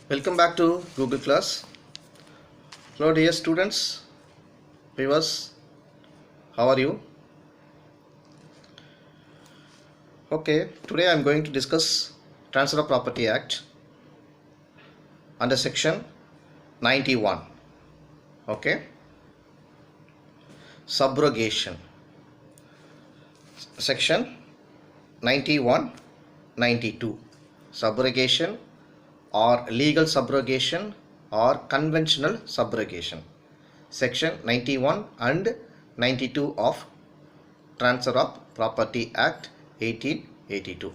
Welcome back to Google Class. Hello dear students, viewers, how are you? Okay, today I am going to discuss Transfer of Property Act under section 91. Okay, subrogation. Section 91, 92. Subrogation or legal subrogation or conventional subrogation. Section 91 and 92 of Transfer of Property Act 1882.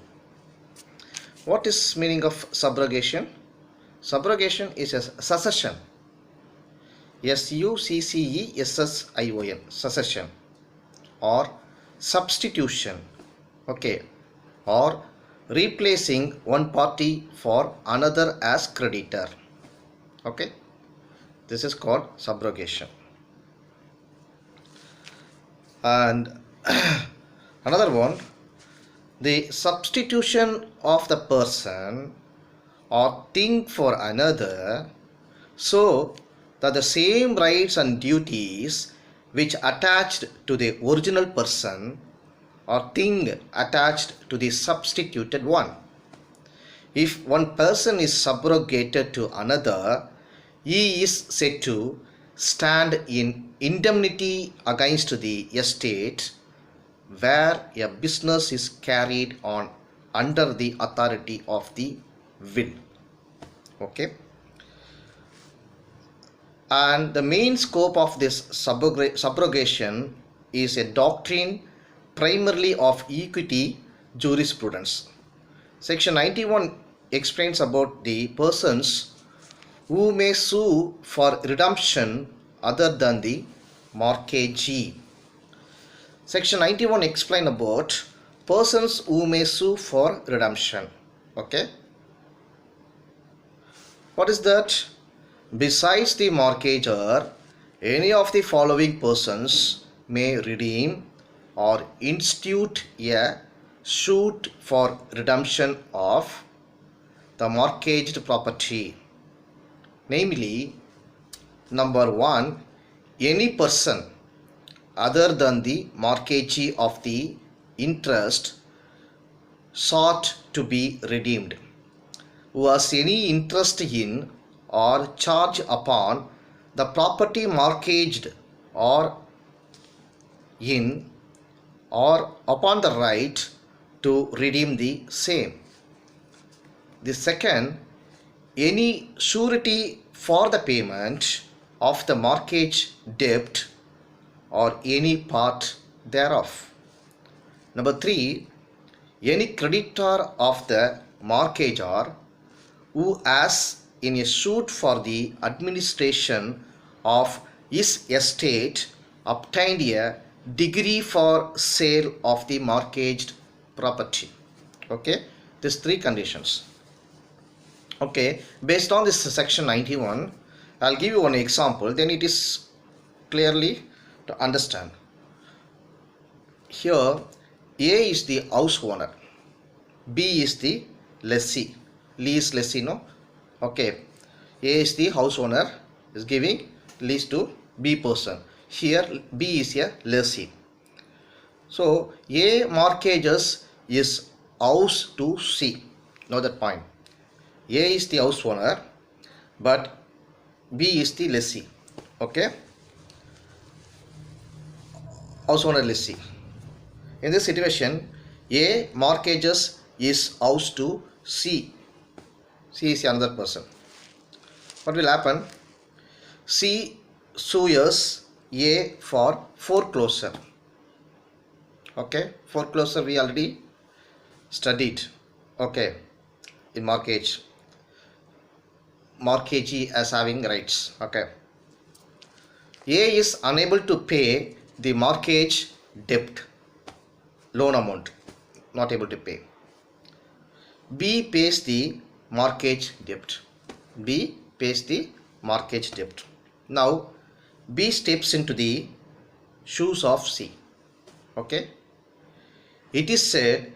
What is meaning of subrogation? Subrogation is a succession. Succession. Succession or substitution. Okay, or replacing one party for another as creditor. Okay, this is called subrogation. And another one, the substitution of the person or thing for another, so that the same rights and duties which attached to the original person or thing attached to the substituted one. If one person is subrogated to another, he is said to stand in indemnity against the estate where a business is carried on under the authority of the will. Okay, and the main scope of this subrogation is a doctrine primarily of equity jurisprudence. Section 91 explains about the persons who may sue for redemption other than the mortgagee. Section 91 explains about persons who may sue for redemption. Okay, what is that? Besides the mortgagor, any of the following persons may redeem or institute a suit for redemption of the mortgaged property. Namely, number 1, any person other than the mortgagee of the interest sought to be redeemed, who has any interest in or charge upon the property mortgaged or in or upon the right to redeem the same. The second, any surety for the payment of the mortgage debt or any part thereof. Number 3, any creditor of the mortgagor who has in a suit for the administration of his estate obtained a degree for sale of the mortgaged property. Okay, these 3 conditions. Okay, based on this section 91, I'll give you one example, then it is clearly to understand. Here, A is the house owner, B is the lessee, lease lessee, no? Okay, A is the house owner, is giving lease to B person. Here B is a lessee. So A mortgages is house to C. Know that point. A is the house owner, but B is the lessee. Okay, house owner lessee. In this situation, A mortgages is house to C. C is another person. What will happen? C sues A for foreclosure. Okay, foreclosure we already studied. Okay, in mortgage, mortgagee as having rights. Okay, A is unable to pay the mortgage debt, loan amount, not able to pay. B pays the mortgage debt. B pays the mortgage debt. Now B steps into the shoes of C. Okay, it is said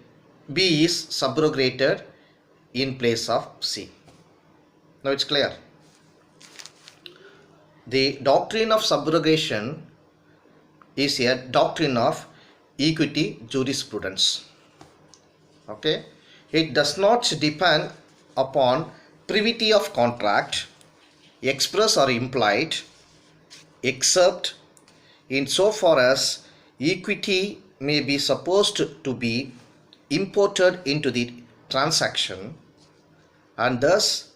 B is subrogated in place of C. Now it's clear. The doctrine of subrogation is a doctrine of equity jurisprudence. Okay, it does not depend upon privity of contract, express or implied, except insofar as equity may be supposed to be imported into the transaction and thus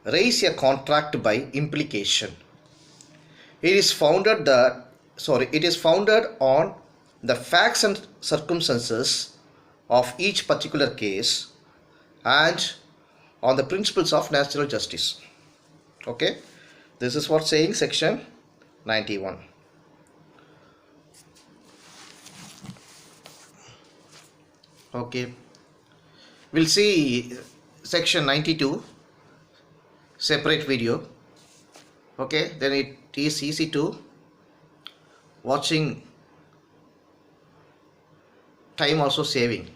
raise a contract by implication. It is founded on the facts and circumstances of each particular case and on the principles of natural justice. Okay, this is what saying section 91. Okay, we'll see section 92 separate video. Okay, then it is easy to watching, time also saving.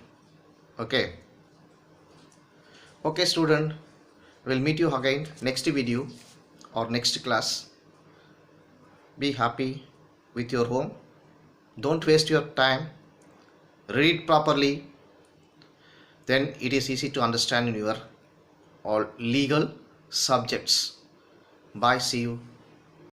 Okay student, we'll meet you again next video or next class. Be happy with your home, don't waste your time, read properly, then it is easy to understand in your all legal subjects. Bye, see you.